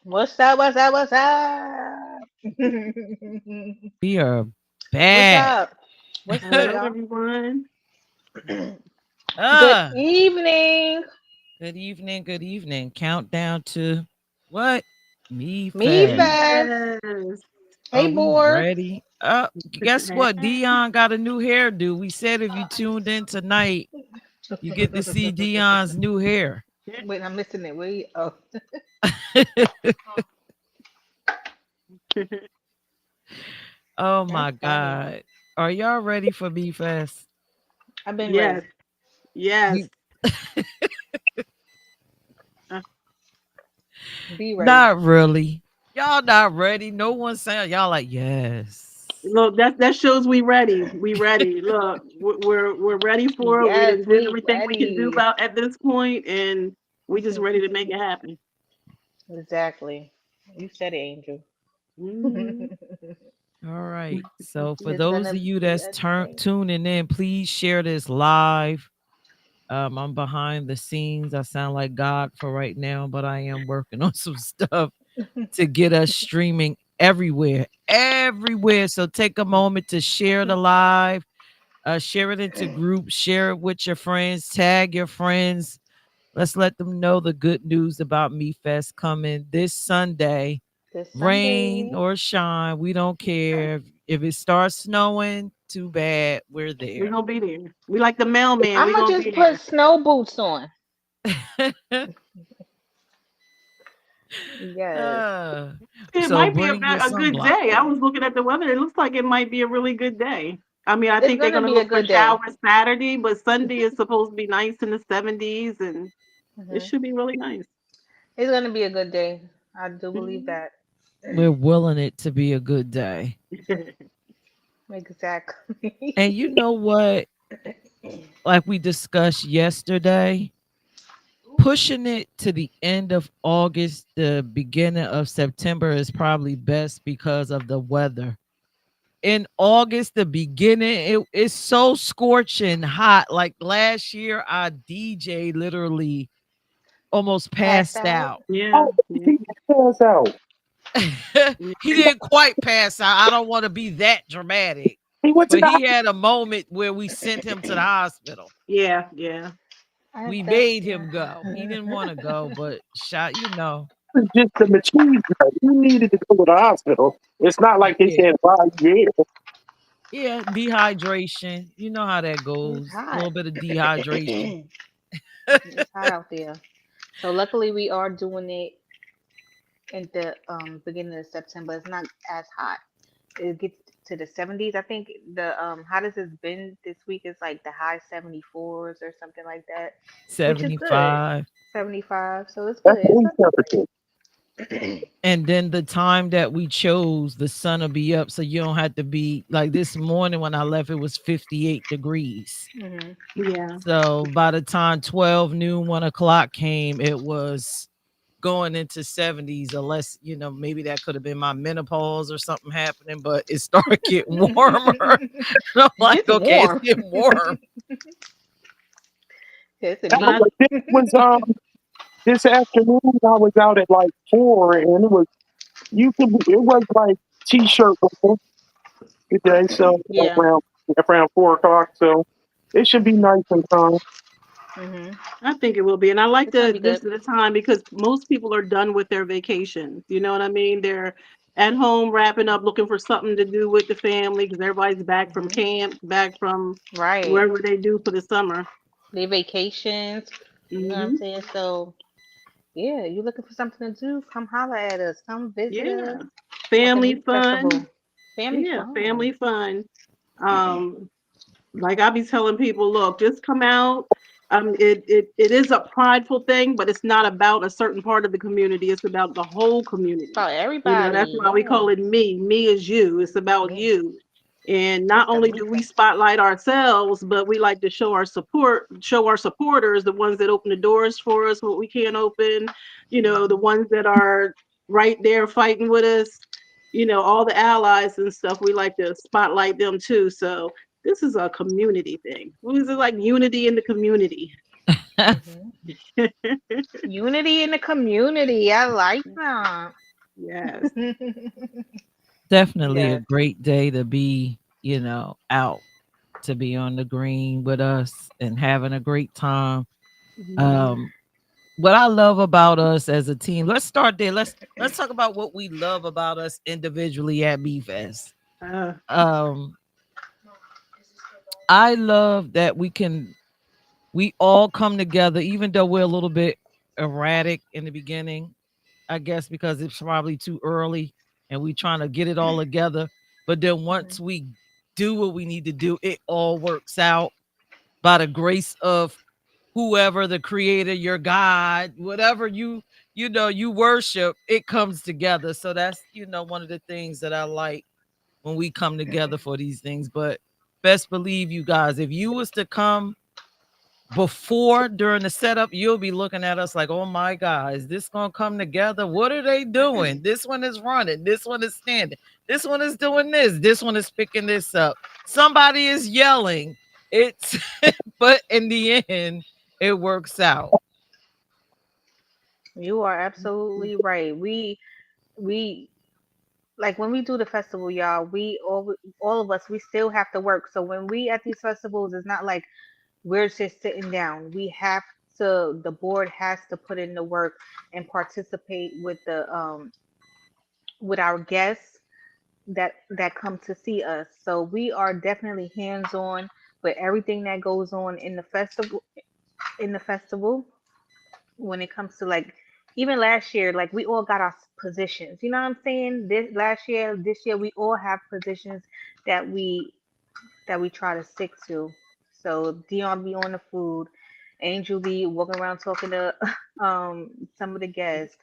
What's up? What's up? What's up? We are What's back. up? What's good, Hello, y'all? everyone. Good Ah, evening. good evening. Good evening. Countdown to what? Me Me fast. fast. Yes. Hey, Are we board. ready? Guess what? Dion got a new hairdo. We said if you tuned in tonight, you get to see Dion's new hair. Wait, I'm missing it. Wait. Oh, Oh that's my funny. God. Are y'all ready for Me Fest? I've been Yes. ready. Yes. You Uh, Be ready. not really. Y'all not ready. No one saying y'all like yes. Look, that shows we ready. We ready. Look, we're ready for it. We Yes, done did we everything we can do ready. about at this point, and we just ready to make it happen. Exactly. You said it, Angel. Mhm. All right. So for It's those gonna of you be that's a day. tuning in, please share this live. I'm behind the scenes. I sound like God for right now, but I am working on some stuff to get us streaming everywhere, everywhere. So take a moment to share the live, share it into groups, share it with your friends, tag your friends. Let's let them know the good news about Me Fest coming this Sunday. This Rain Sunday. or shine, we don't care. If it starts snowing, too bad. We're We there. gonna be there. We like the mailman. I'm We gonna gonna just be put there. snow boots on. Yes. Uh, It so might be bring your a good sunblock. day. I was looking at the weather. It looks like it might be a really good day. I mean, I It's think they're gonna gonna be a look for good day. showers Saturday, but Sunday is supposed to be nice in the 70s, and it Hmm. should be really nice. It's gonna be a good day. I do believe Mhm. that. We're willing it to be a good day. Exactly. And you know what? Like we discussed yesterday, pushing it to the end of August, the beginning of September is probably best because of the weather. In August, the beginning, it's so scorching hot. Like last year, our DJ literally almost Passed passed out. out. Yeah, Oh, yeah, he pass out. He didn't quite pass out. I don't want to be that dramatic, He went to but the he had a moment where we sent him to the hospital. yeah, yeah. I We don't made him go. He know. didn't want to go, but shot. hospital just to achieve that. He needed to go to the hospital. It's not like they Yeah. said, "Why you here?" Yeah, dehydration. You know how that It's goes. A hot. little bit of dehydration. It's hot out there. So luckily we are doing it in the beginning of September. It's not as hot. It gets to the 70s. I think the hottest it's been this week is like the high 74s or something like that, which is good. 75. 75. So it's That's good. It's room not temperature. bad. And then the time that we chose, the sun will be up. So you don't have to be like this morning when I left, it was 58 degrees. Hmm. Yeah. So by the time 12 noon, 1 o'clock came, it was going into 70s, unless, maybe that could have been my menopause or something happening, but it started getting warmer. And I'm It like, gets okay, it's warm. getting warm. Yes, Now, When I but this was this afternoon. I was out at like 4, and it was You can be, it was like t-shirt weather today, so Yeah. around 4 o'clock. So it should be nice and calm. Hmm. I think it will be. And I like It's gonna be this good. the time because most people are done with their vacations. You know what I mean? They're at home wrapping up, looking for something to do with the family because everybody's back from Hmm. camp, back from Right. wherever they do for the summer. They vacations. You know what I'm Hmm. saying? So yeah, you looking for something to do? Come holler at us. Come visit us Yeah. at the Family Meat Festival. fun. Family Yeah, fun. family fun. Um, Like I be telling people, look, just come out. It is a prideful thing, but it's not about a certain part of the community. It's about the whole community. About You know, that's everybody. why we Yeah. call it me. Me is you. It's about Me. you. And not It's the only meat do we festival. spotlight ourselves, but we like to show our support, show our supporters, the ones that open the doors for us, what we can't open, the Hmm. ones that are right there fighting with us, all the allies and stuff. We like to spotlight them too. So this is a community thing. What is it like unity in the community? Hmm. Unity in the community. I like that. Yes. Definitely a Yes. great day to be, out to be on the green with us and having a great time. Mhm. Um, what I love about us as a team, let's start there. Let's talk about what we love about us individually at BFest. Uh, Um, I love that we all come together, even though we're a little bit erratic in the beginning, I guess because it's probably too early and we trying to get it all together. But then Hmm. once we do what we need to do, it all works out by the grace of whoever the creator, your God, whatever you worship, it comes together. So that's one of the things that I like when we come together for these things. But best believe you guys, if you was to come before during the setup, you'll be looking at us like, oh my God, is this gonna come together? What are they doing? This one is running, this one is standing, this one is doing this one is picking this up, somebody is yelling. It's but in the end, it works out. You are absolutely right. We like when we do the festival, y'all. We all of us we still have to work. So when we at these festivals, it's not like we're just sitting down. We have to. The board has to put in the work and participate with our guests that come to see us. So we are definitely hands on with everything that goes on in the festival. In the festival, when it comes to like even last year, like we all got our positions. You know what I'm saying? This year, we all have positions that we try to stick to. So Dion be on the food, Angel be walking around talking to some of the guests.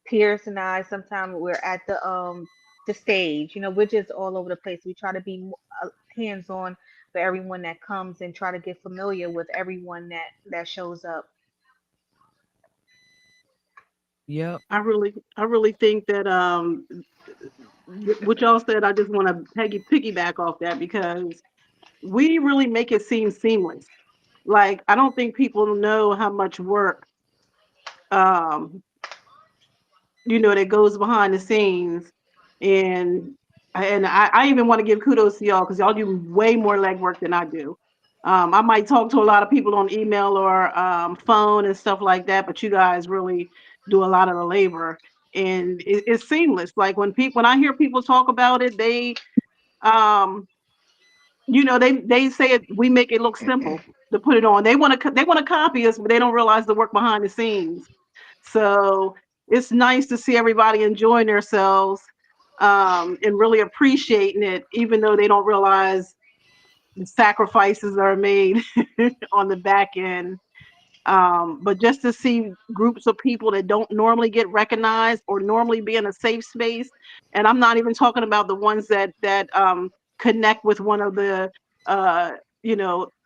Pierce and I sometimes we're at the stage. You know, we're just all over the place. We try to be hands on for everyone that comes and try to get familiar with everyone that shows up. Yep. I really think that what y'all said, I just want to piggyback off that because we really make it seem seamless. Like I don't think people know how much work um that goes behind the scenes. And I even want to give kudos to y'all because y'all do way more legwork than I do. I might talk to a lot of people on email or phone and stuff like that, but you guys really do a lot of the labor, and it's seamless. Like when I hear people talk about it, um, they say it. We make it look simple to put it on. They want to copy us, but they don't realize the work behind the scenes. So it's nice to see everybody enjoying themselves and really appreciating it, even though they don't realize the sacrifices are made on the back end. But just to see groups of people that don't normally get recognized or normally be in a safe space, and I'm not even talking about the ones that connect with one of the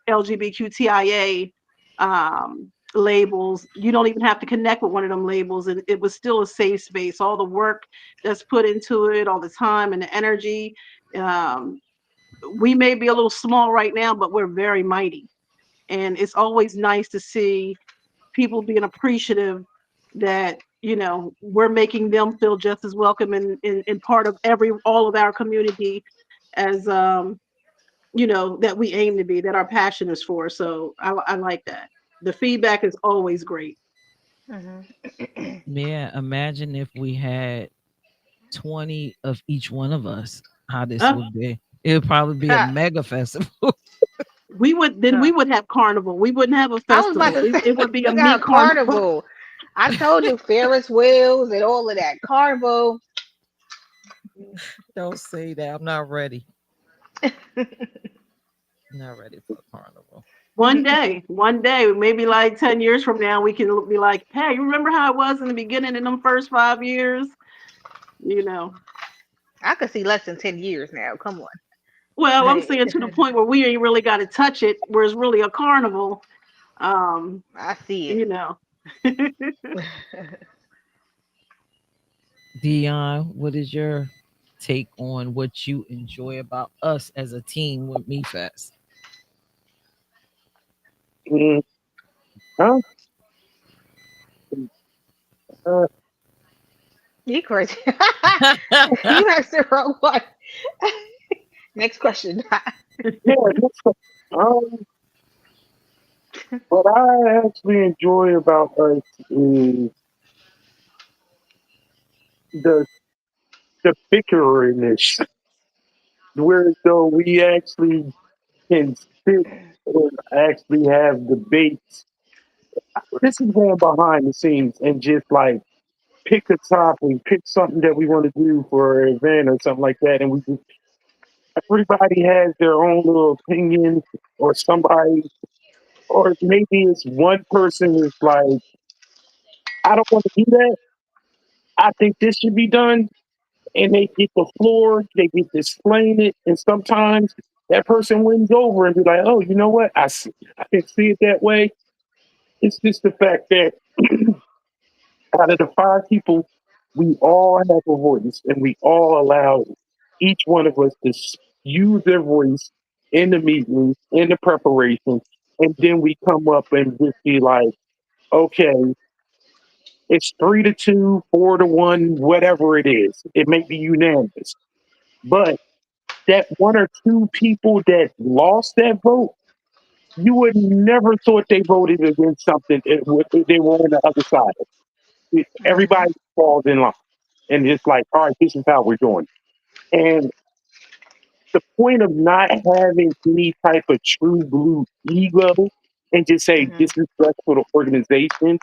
LGBTQIA labels. You don't even have to connect with one of them labels, and it was still a safe space. All the work that's put into it, all the time and the energy. Um, we may be a little small right now, but we're very mighty, and it's always nice to see people being appreciative that we're making them feel just as welcome and part of all of our community as that we aim to be, that our passion is for. So I like that. The feedback is always great. Mhm. Yeah, imagine if we had 20 of each one of us, how this Uh, would be. It would probably be a mega festival. we would have carnival. We wouldn't have a I was about festival. to say, It would be a we got meat a carnival. carnival. I told you, Ferris wheels and all of that carnival. Don't say that. I'm not ready. Not ready for a carnival. One day, maybe like 10 years from now, we can be like, hey, you remember how it was in the beginning in them first 5 years? You know. I could see less than 10 years now. Come on. Well, I'm Hey, saying to the point where we ain't really got to touch it, where it's really a carnival. Um, I see it. you know. Dion, what is your take on what you enjoy about us as a team with Me Fest? Mm, huh? Uh, You crazy. You asked the wrong one. Next question. yeah, um, what I actually enjoy about us is the the bickeriness, where though we actually can sit and actually have debates. This is going behind the scenes and just like pick a topic, pick something that we want to do for an event or something like that, and we just everybody has their own little opinion, or somebody, or maybe it's one person is like, I don't want to do that. I think this should be done, and they get the floor, they get to explain it, and sometimes that person wins over and be like, oh, you know what? I can see it that way. It's just the fact that out of the five people, we all have a voice, and we all allow each one of us to use their voice in the meetings, in the preparation, and then we come up and just be like, okay, it's 3-2, 4-1, whatever it is. It may be unanimous, but that one or two people that lost that vote, you would never thought they voted against something if they were on the other side. Hmm. Everybody falls in line, and it's like, all right, this is how we're doing. And the point of not having any type of true blue ego and just say, Hmm. this is best for the organization.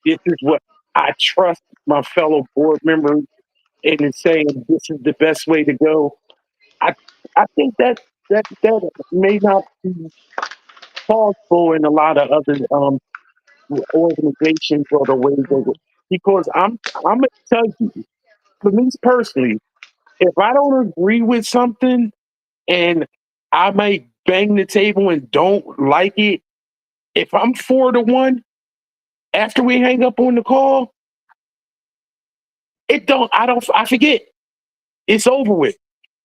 This is what I trust my fellow board members and in saying this is the best way to go. I I think that may not be possible in a lot of other organizations or the way they, because I'm gonna tell you, for me personally, if I don't agree with something and I might bang the table and don't like it, if I'm 4-1 after we hang up on the call, I forget. It's over with.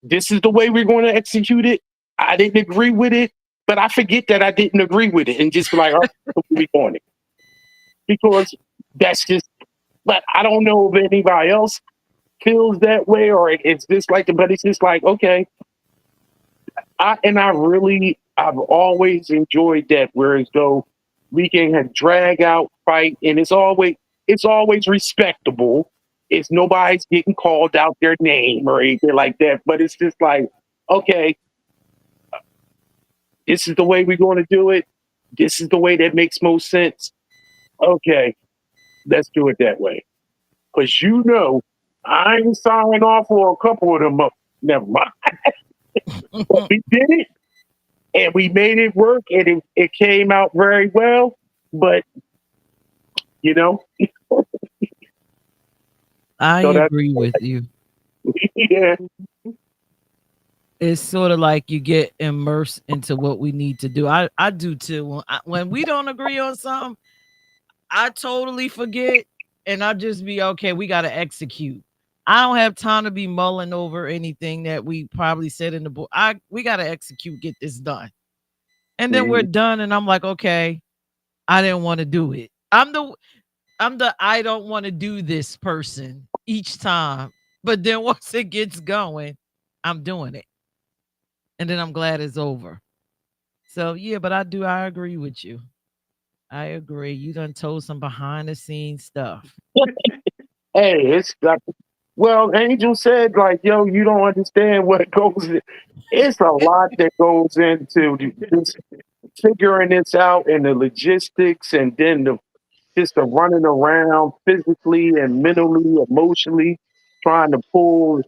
This is the way we're going to execute it. I didn't agree with it, but I forget that I didn't agree with it and just be like, all right, we on it. Because that's just, but I don't know if anybody else feels that way or it's just like, but it's just like, okay. I've always enjoyed that, whereas though we can have drag out fight and it's always respectable. It's nobody's getting called out their name or anything like that, but it's just like, okay, this is the way we're going to do it. This is the way that makes most sense. Okay, let's do it that way. Because I ain't signing off for a couple of them. Never mind. But we did it and we made it work and it came out very well. But, you know, I so that's, agree with you. yeah. It's sort of like you get immersed into what we need to do. I do too. When we don't agree on something, I totally forget and I just be okay. We got to execute. I don't have time to be mulling over anything that we probably said in the book. We got to execute, get this done, and then we're Mhm. done. And I'm like, okay, I didn't want to do it. I'm the I don't want to do this person each time. But then once it gets going, I'm doing it. And then I'm glad it's over. So yeah, but I agree with you. I agree. You done told some behind the scenes stuff. Hey, it's like, well, Angel said, like, yo, you don't understand what goes in. It's a lot that goes into just figuring this out and the logistics and then the running around physically and mentally, emotionally, trying to pull.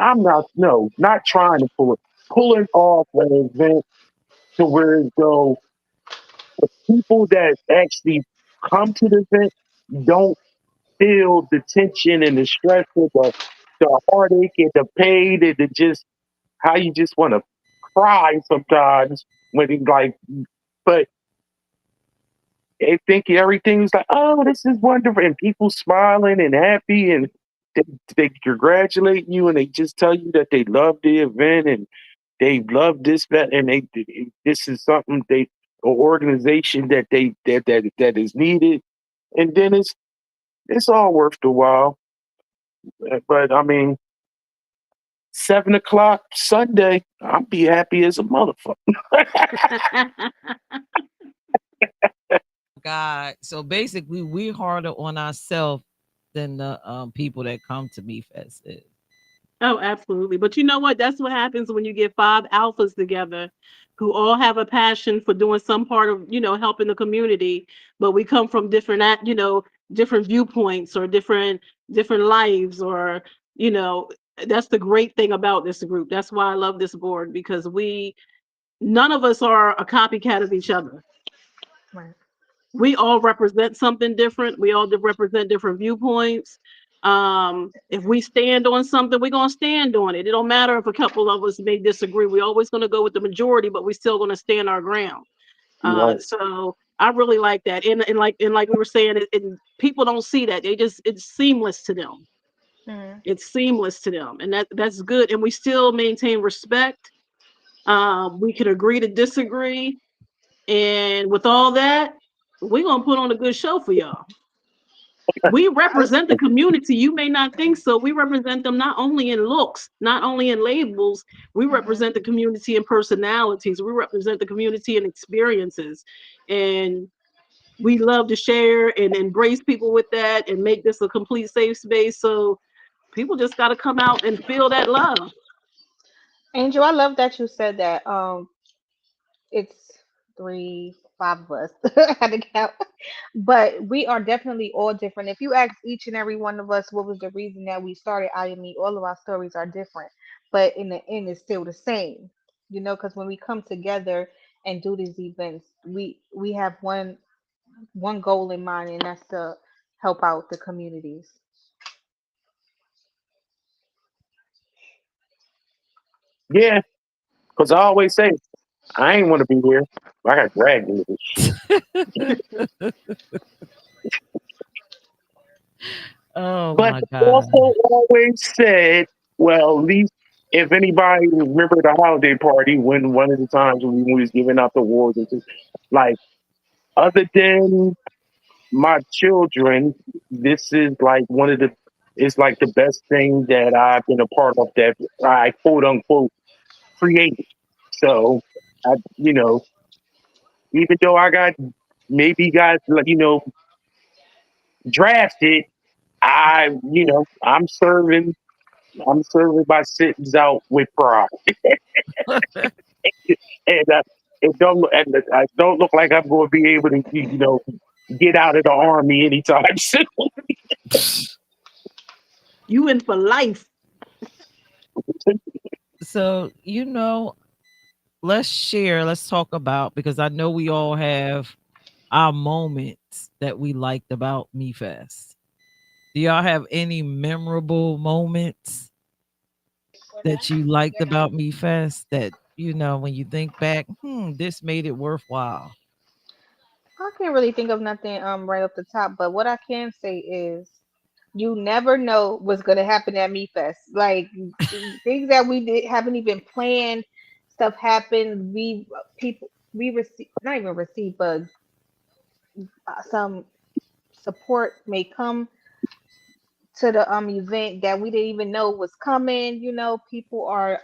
I'm not, no, not trying to pull it, pulling off an event to where it go. People that actually come to the event don't feel the tension and the stress of the heartache and the pain and the just how you just want to cry sometimes when it's like, but they think everything's like, oh, this is wonderful, and people smiling and happy, and they, they congratulate you, and they just tell you that they love the event and they love this, that, and this is something they an organization that that is needed, and then it's all worth the while. But I mean, 7 o'clock Sunday, I'll be happy as a motherfucker. God. So basically we're harder on ourselves than the people that come to Me Fest is. Oh, absolutely. But you know what? That's what happens when you get five alphas together who all have a passion for doing some part of, helping the community, but we come from different, different viewpoints or different lives or, you know, that's the great thing about this group. That's why I love this board because none of us are a copycat of each other. Right. We all represent something different. We all represent different viewpoints. If we stand on something, we're gonna stand on it. It don't matter if a couple of us may disagree. We're always gonna go with the majority, but we're still gonna stand our ground. Right. So I really like that. And like we were saying, people don't see that. It's seamless to them. Mhm. It's seamless to them, and that's good. And we still maintain respect. We can agree to disagree, and with all that, we're gonna put on a good show for y'all. We I, represent the community. You may not think so. We represent them not only in looks, not only in labels. We mhm. represent the community in personalities. We represent the community in experiences. And we love to share and embrace people with that and make this a complete safe space. So people just got to come out and feel that love. Angel, I love that you said that. It's three, five of us. I had to count, but we are definitely all different. If you ask each and every one of us what was the reason that we started IME, all of our stories are different, but in the end, it's still the same. Because when we come together and do these events, we have one goal in mind, and that's to help out the communities. Yeah, because I always say I ain't want to be here. I got dragged into this shit. Oh But my I God. also always said, well, at least if anybody remember the holiday party when one of the times when we was giving out the awards and just like other than my children, this is like one of the it's like the best thing that I've been a part of that I quote unquote created. So I even though I got maybe got like drafted, I'm serving my sentence out with pride, and I don't look like I'm going to be able to get out of the army anytime soon. You in for life. So, let's talk about because I know we all have our moments that we liked about Me Fest. Do y'all have any memorable moments that you liked about Me Fest that, when you think back, this made it worthwhile? I can't really think of nothing right off the top, but what I can say is you never know what's gonna happen at Me Fest. Like things that we did haven't even planned, stuff happened. We receive not even receive, but some support may come to the event that we didn't even know was coming. People are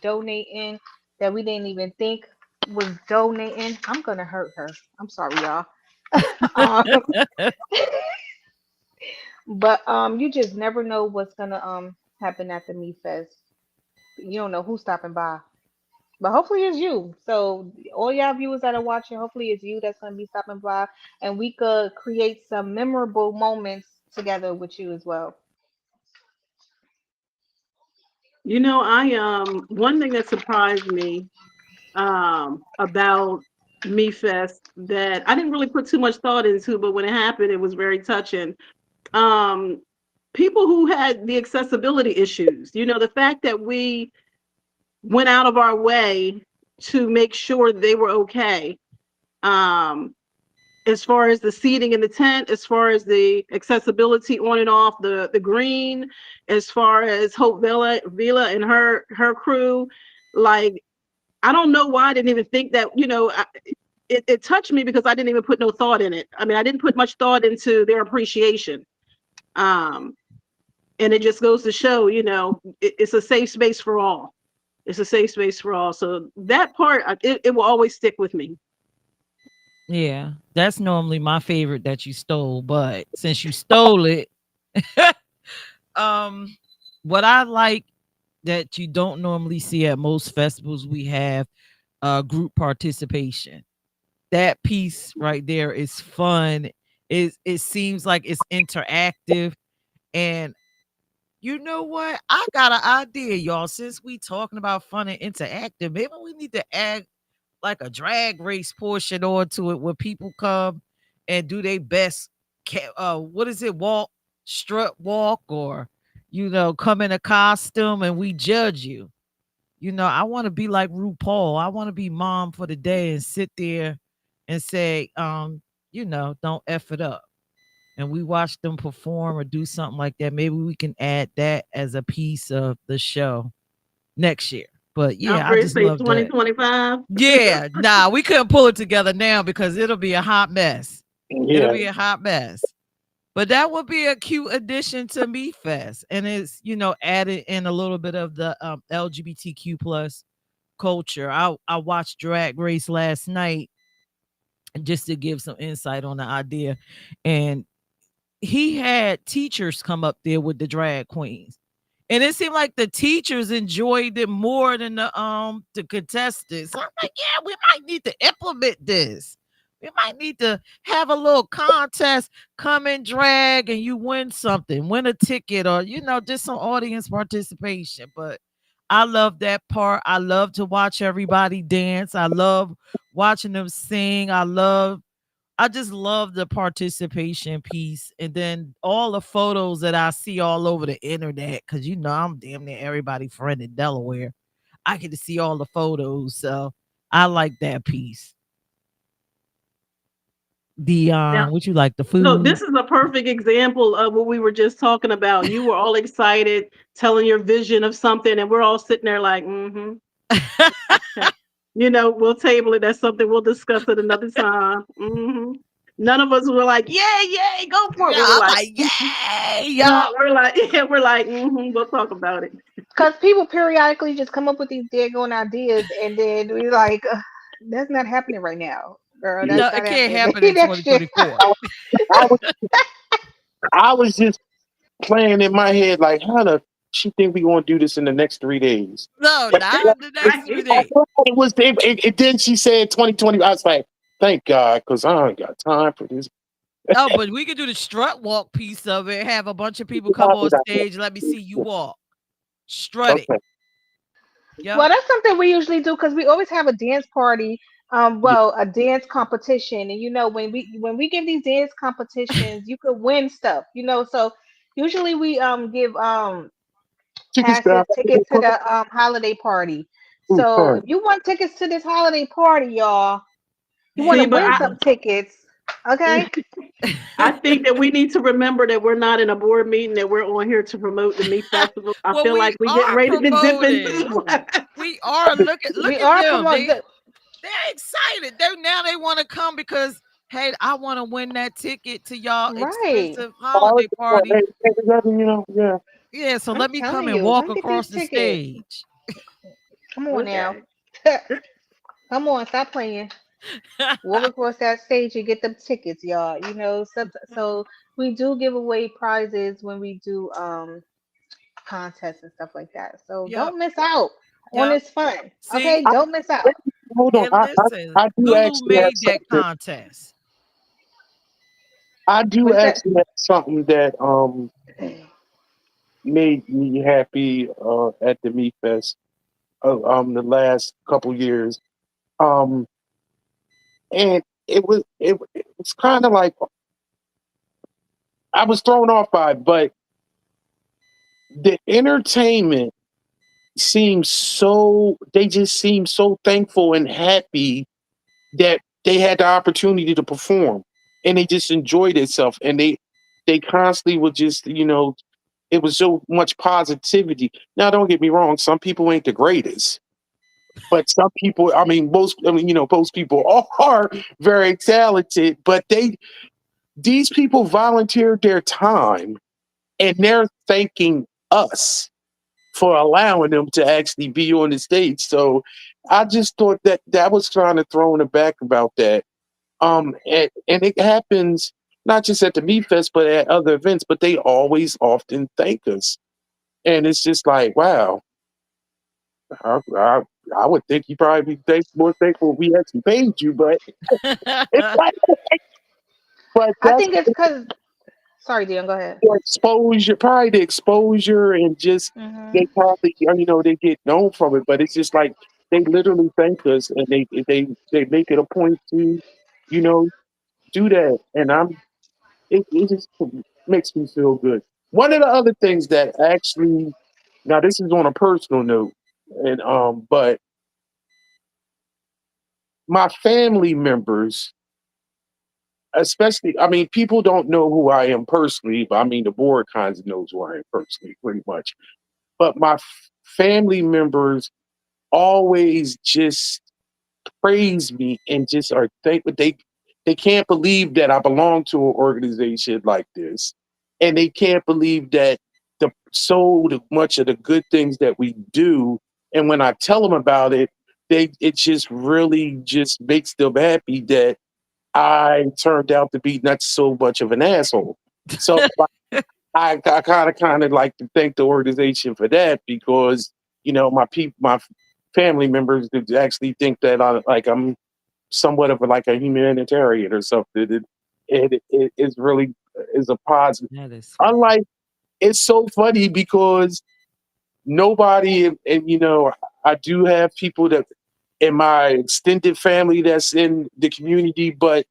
donating that we didn't even think was donating. I'm gonna hurt her. I'm sorry, y'all. um, but you just never know what's gonna happen at the Meat Fest. You don't know who's stopping by. But hopefully it's you. So all y'all viewers that are watching, hopefully it's you that's gonna be stopping by, and we could create some memorable moments together with you as well. I one thing that surprised me about Me Fest that I didn't really put too much thought into, but when it happened, it was very touching. Um, People who had the accessibility issues, the fact that we went out of our way to make sure they were okay. Um, as far as the seating in the tent, as far as the accessibility on and off the green, as far as Hope Villa and her crew, like I don't know why I didn't even think that, it touched me because I didn't even put no thought in it. I mean, I didn't put much thought into their appreciation. Um, and it just goes to show, it's a safe space for all. It's a safe space for all. So that part, it will always stick with me. Yeah, that's normally my favorite that you stole, but since you stole it, um, what I like that you don't normally see at most festivals, we have group participation. That piece right there is fun. It seems like it's interactive, and you know what? I got an idea, y'all. Since we talking about fun and interactive, maybe we need to add like a drag race portion onto it where people come and do their best what is it, walk, strut walk, or come in a costume and we judge you. I want to be like RuPaul. I want to be mom for the day and sit there and say, don't F it up. And we watch them perform or do something like that. Maybe we can add that as a piece of the show next year. But yeah, I Alfred just say love that. 2025. Yeah, nah, we couldn't pull it together now because it'll be a hot mess. It'll Yeah. be a hot mess. But that would be a cute addition to Me Fest. And it's, added in a little bit of the LGBTQ plus culture. I watched Drag Race last night just to give some insight on the idea. And he had teachers come up there with the drag queens. And it seemed like the teachers enjoyed it more than the contestants. So I'm like, yeah, we might need to implement this. We might need to have a little contest, come and drag, and you win something, win a ticket, or just some audience participation. But I love that part. I love to watch everybody dance. I love watching them sing. I just love the participation piece. And then all the photos that I see all over the internet, because I'm damn near everybody friend in Delaware. I get to see all the photos. So I like that piece. Now, Dion, would you like the no, food? this is a perfect example of what we were just talking about. You were all excited, telling your vision of something, and we're all sitting there like, mm-hmm. We'll table it. That's something we'll discuss at another time. Mm-hmm. None of us were like, yay, go for it. Yeah, We were I'm like, like, yay, no, y'all. we're like, mm-hmm, we'll talk about it. Because people periodically just come up with these daggone ideas, and then we like, that's not happening right now, girl. That's No, not it can't happening. happen Maybe in next year. 2024. I was, I was just playing in my head like, how the she think we gonna do this in the next 3 days? No, Like, not in the next 3 days. it was. Then she said 2020. I was like, thank God, because I ain't got time for this. Oh, but we could do the strut walk piece of it. Have a bunch of people come on stage. Let me see you walk. Strut it. Okay. Well, Yep. that's something we usually do because we always have a dance party. Well, a dance competition, and when we give these dance competitions, you could win stuff. So usually we give Chicken passes strap. tickets to the holiday party. So Fun. if you want tickets to this holiday party, y'all, you want See, to but win some tickets, okay? I think that we need to remember that we're not in a board meeting, that we're on here to promote the Meat Festival. I Well, feel we like we getting are ready to dip promoting. into We are look We at are them. promoting. They're excited. They want to come because hey, I want to win that ticket to y'all Right. expensive All holiday party. hey, yeah. Yeah, so I'm let me come telling and you, walk come get across these the tickets. stage. Come on now. Okay. Come on, stop playing. Walk across that stage and get them tickets, y'all. So we do give away prizes when we do contests and stuff like that. So Yep, don't miss out on yep. this fun. See, Okay, don't miss out. Hold on. and listen, I do Lulu actually have made that something. contest. I do What's that? actually have something that made me happy at the Meat Fest the last couple years. Um, and it was kind of like I was thrown off by it, but the entertainment seems so they just seem so thankful and happy that they had the opportunity to perform and they just enjoyed itself and they constantly would just it was so much positivity. Now don't get me wrong, some people ain't the greatest, but some people, most people are very talented, but these people volunteered their time and they're thanking us for allowing them to actually be on the stage. So I just thought that was kind of thrown aback about that. And it happens not just at the Meat Fest, but at other events. But they always often thank us, and it's just like, wow. I, I, I would think you probably be more thankful if we actually paid you, but it's like, but I that's think it's because. Sorry, Dion. Go ahead. the exposure, probably the exposure, and just Hmm. they probably they get known from it. But it's just like they literally thank us, and they make it a point to you know do that, and it just makes me feel good. One of the other things that actually now this is on a personal note, and but my family members, especially, I mean, people don't know who I am personally, but I mean, the board kinds of knows who I am personally, pretty much. But my family members always just praise me and just are thankful. They can't believe that I belong to an organization like this, and they can't believe that much of the good things that we do. And when I tell them about it, it just really just makes them happy that I turned out to be not so much of an asshole. So I kind of like to thank the organization for that because my family members did actually think that I'm somewhat of like a humanitarian or something. It is really is a positive. That is sweet. Unlike it's so funny because nobody and I do have people that in my extended family that's in the community, but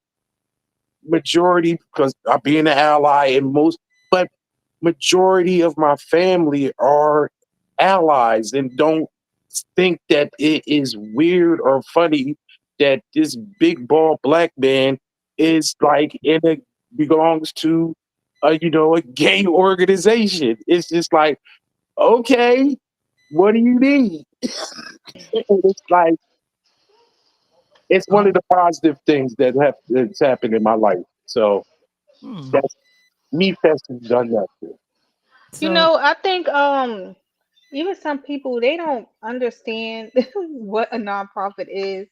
majority because I being an ally and but majority of my family are allies and don't think that it is weird or funny that this big bald black man is like belongs to a gay organization. It's just like, okay, what do you need? And it's like it's one of Oh, the positive things that's happened in my life. So hmm. that's Me Fest has done that too. So I think even some people they don't understand what a nonprofit is.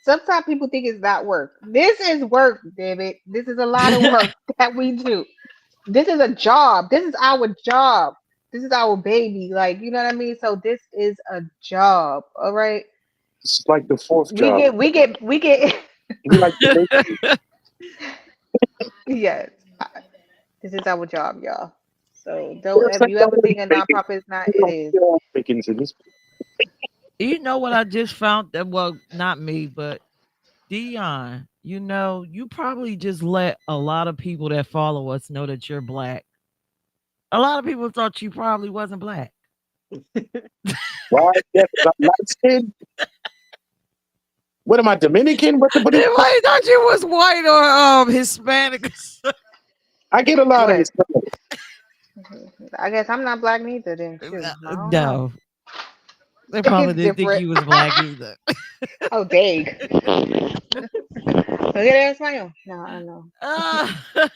Sometimes people think it's not work. This is work, David. This is a lot of work that we do. This is a job. This is our job. This is our baby. Like, you know what I mean? So this is a job. All right. It's like the fourth We job. get we get we get We like to make yes. This is our job, y'all. So don't it's if like you the ever only think a making nonprofit is not, we it don't is. sell chickens in this. you know what I just found that well, not me, but Dion, you probably just let a lot of people that follow us know that you're black. A lot of people thought you probably wasn't black. Why? Yeah, 'cause I'm light skinned. What am I, Dominican? What They is might thought you was white or Hispanic. I get a lot of What? this. I guess I'm not black neither then shoot. I don't know. No, they probably It's didn't think different. you was black either. Oh, dang. Look at that smile. No, I know. Ah,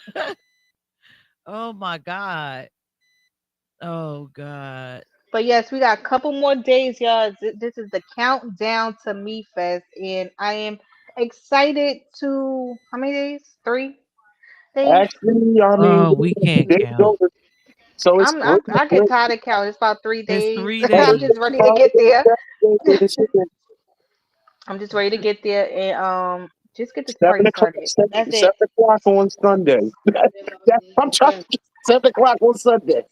oh my God. Oh God. But yes, we got a couple more days, y'all. This is the countdown to Me Fest, and I am excited to how many days? 3 days. Actually, I mean, Oh, we can't they count. over. So it's I get tired of counting. It's about three It's days. 3 days. I'm just ready to get there. it's I'm just ready to get there and just get this party 7 o'clock. started. Seven, That's it. 7 o'clock on Sunday. I'm trying to 7 o'clock on Sunday.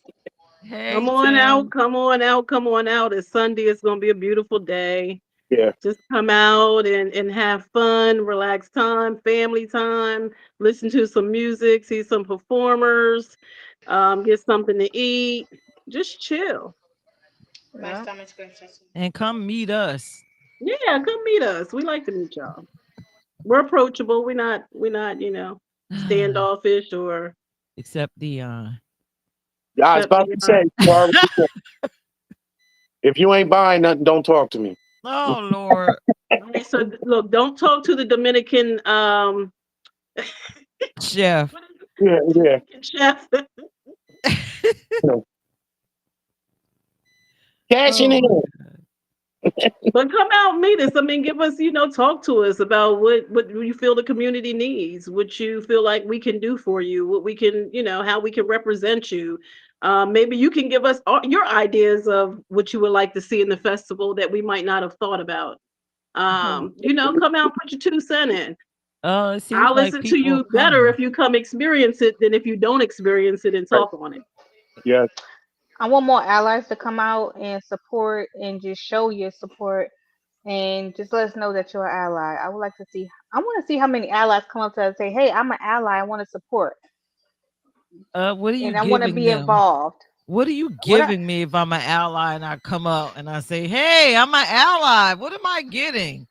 Hey Come on Tim. out, come on out, come on out. It's Sunday. It's gonna be a beautiful day. Yeah. Just come out and have fun, relax time, family time, listen to some music, see some performers, get something to eat. Just chill. Yeah. And come meet us. Yeah, come meet us. We like to meet y'all. We're approachable. We're not, standoffish or Except Dion. Yeah, I was except about to say, beyond. you already said, if you ain't buying nothing, don't talk to me. Oh Lord. All right, so look, don't talk to the Dominican Chef. what is it? Yeah, yeah. Dominican chef. You know, cashing Oh in. my But come out, meet us. I mean, give us, talk to us about what you feel the community needs, what you feel like we can do for you, what we can, how we can represent you. Maybe you can give us your ideas of what you would like to see in the festival that we might not have thought about. Come out, put your 2 cents in. Oh, it seems I'll like listen to people are you better coming. if you come experience it than if you don't experience it and Right. talk on it. Yeah. I want more allies to come out and support and just show your support and just let us know that you're an ally. I would like to see. I want to see how many allies come up to us and say, "Hey, I'm an ally. I want to support What are you and I want to giving be them? involved." What are you What I, giving me if I'm an ally and I come up and I say, hey, I'm an ally? What am I getting?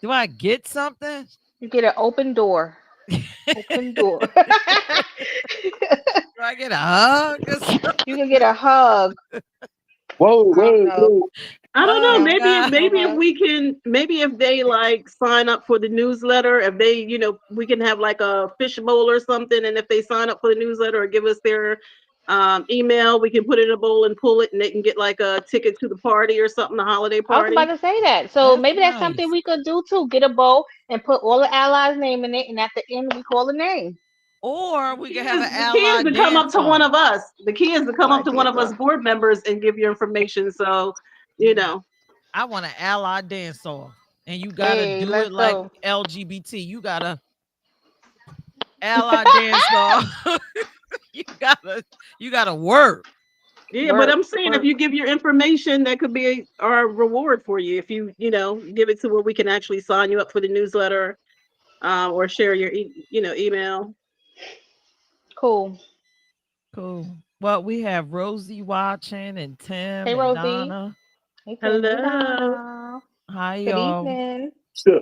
Do I get something? you get an open door. Open door. Do I get a hug or something? You can get a hug. Whoa, I don't whoa, know. whoa. I don't know. Oh No, Maybe God. no maybe if hug. we can, maybe if they like sign up for the newsletter, if they, we can have like a fishbowl or something, and if they sign up for the newsletter or give us their email, we can put it in a bowl and pull it, and they can get like a ticket to the party or something, the holiday I was about party. to say that. So That's maybe that's something nice. we could do too. Get a bowl and put all the allies' name in it, and at the end we call the name. Or The we key could have is an the key is ally to come up dance to one off. of us. The key is to come up Ally to one dance of us off. board members and give your information. So, you know, I want an ally dance off. And you gotta Hey, do it let's like go. LGBT. You gotta ally dance off. you gotta you gotta work. yeah, but Work, I'm saying if work. you give your information, that could be our reward for you. If you, give it to where we can actually sign you up for the newsletter, or share your, email. Cool. Cool. Well, we have Rosie watching and Tim Hey, and Rosie. Donna. Hey, Tim. Hey, Hello. Donna. Hi Good y'all. evening. So,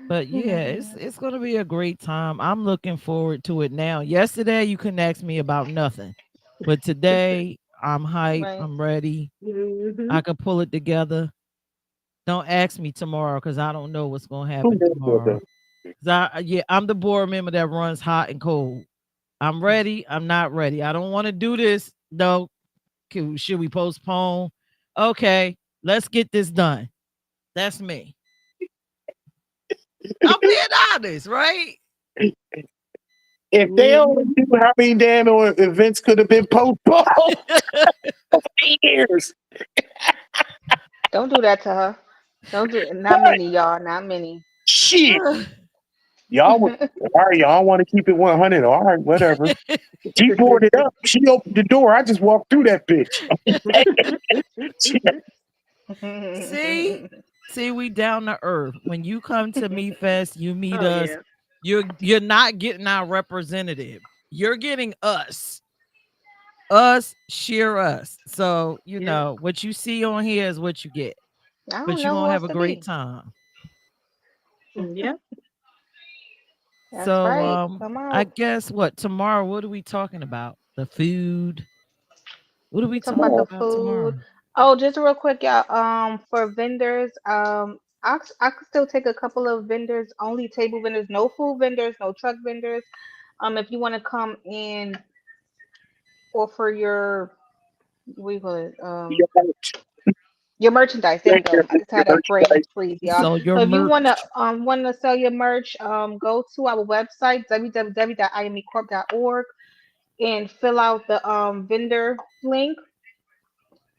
But yeah, it's gonna be a great time. I'm looking forward to it now. Yesterday you couldn't ask me about nothing. But today I'm hyped. Right. I'm ready. Hmm. I can pull it together. Don't ask me tomorrow because I don't know what's gonna who happen knows what tomorrow. 'Cause I'm the board member that runs hot and cold. I'm ready. I'm not ready. I don't want to do this. No. Should we postpone? Okay, let's get this done. That's me. I'm being honest, right? if they only knew how many damn events could have been postponed for years. Don't do that to her. Don't do. Not many, y'all. Not many. Shit. Y'all would, all right, y'all want to keep it 100. All right, whatever. She boarded up. She opened the door. I just walked through that bitch. See, see, we down to earth. When you come to Me Fest, you meet Oh us. yeah. You're not getting our representative. You're getting us. Us share us. So Yeah. what you see on here is what you get. I But don't you're know who gonna else have a to great be. time. Yeah. That's So right. Come I out. guess what tomorrow, what are we talking about? The food. What are We we talking about talking the about food. tomorrow? Oh, just real quick, y'all. For vendors, I could still take a couple of vendors, only table vendors, no food vendors, no truck vendors. If you want to come and offer your, what do you call it? Your merch. Your merchandise. There you Thank you. go. I just Your had that brain merchandise. freeze, y'all. So your So if you merch. wanna sell your merch, go to our website www.imecorp.org and fill out the vendor link.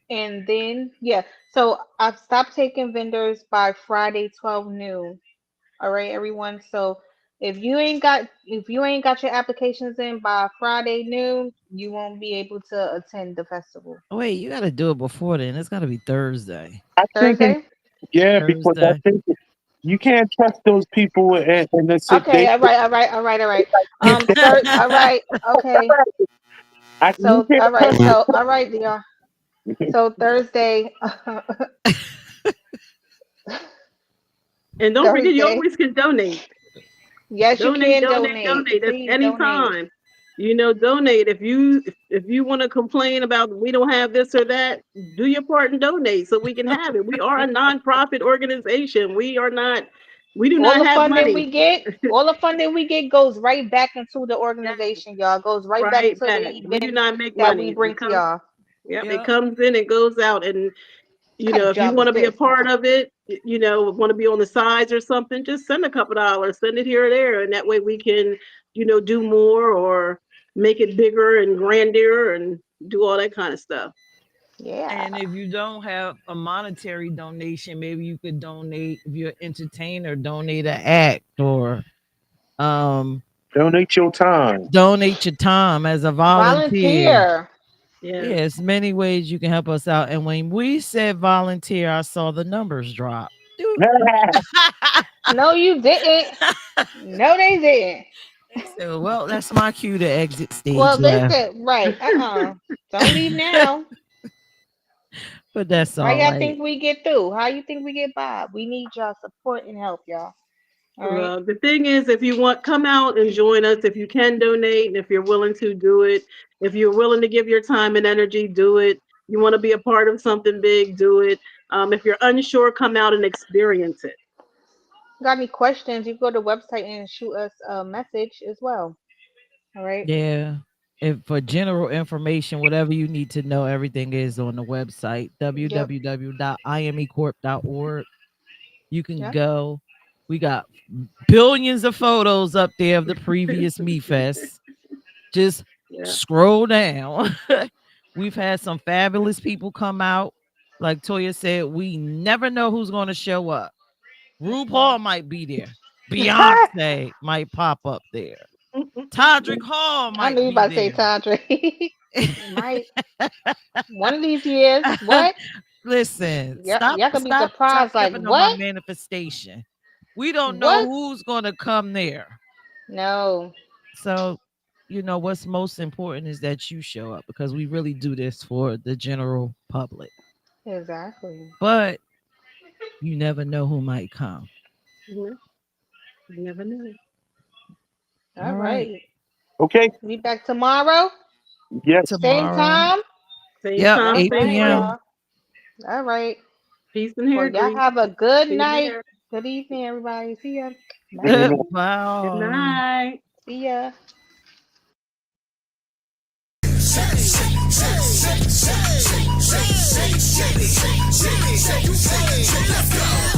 And then, yeah, so I've stopped taking vendors by Friday 12 noon. All right, everyone. So if you ain't got your applications in by Friday noon, you won't be able to attend the festival. Wait, you got to do it before then. It's got to be Thursday. I think, Thursday? yeah, because I Thursday. think you can't trust those people, and they said Okay, all right, all right, all right, all right. All right, okay. you So, can't all right, trust so all right, Leon. So Thursday, And don't forget, you Thursday. always can donate. Yes, you Donate, can donate, donate. donate. That's Please donate. anytime. Donate. If you want to complain about we don't have this or that, do your part and donate so we can have it. We are a nonprofit organization. We do All not the have funding money. we get, all the funding we get goes right back into the organization, y'all. Goes right back Right to the back. We do events not make that we money. bring to y'all. It Yep. comes in, it goes out. And What kind of if you job want is to be a this? part of it, want to be on the sides or something, just send a couple dollars, send it here or there. And that way we can, do more or make it bigger and grander and do all that kind of stuff. Yeah. And if you don't have a monetary donation, maybe you could donate if you're an entertainer, donate an act or um donate your time. donate your time as a volunteer. Volunteer. Yeah. Yes, many ways you can help us out. And when we said volunteer, I saw the numbers drop. Doot. No, you didn't. No, they didn't. They said, well, that's my cue to exit Well, stage they left. said, right. Don't leave now. But that's How all y'all right. think we get through? How you think we get by? We need y'all support and help, y'all. All right. Well, the thing is, if you want, come out and join us. If you can donate, and if you're willing to do it, if you're willing to give your time and energy, do it. You want to be a part of something big, do it. If you're unsure, come out and experience it. Got any questions? You go to the website and shoot us a message as well. All right. Yeah. If for general information, whatever you need to know, everything is on the website, Yep. www.imecorp.org. You can Yep. go. We got billions of photos up there of the previous Me Fest. Just Yeah. scroll down. We've had some fabulous people come out. Like Toya said, we never know who's going to show up. RuPaul might be there. Beyonce might pop up there. Todrick Hall I might knew you be about to say there. Tandre. Might one of these years. What? Listen, Y'all could be stop surprised. Like stepping on my what? manifestation. We don't know What? who's going to come there. No. So, what's most important is that you show up because we really do this for the general public. Exactly. But you never know who might come. You never know. All right. Okay. We back tomorrow. Yes. Same Tomorrow. time. Same Yep, time, 8 All same right, p.m. place. y'all. All right. Peace and hair Well, y'all grease. have a good See you night. there. Good evening, everybody. See ya. Good Bye. Bye. Good night. See ya. Let's go.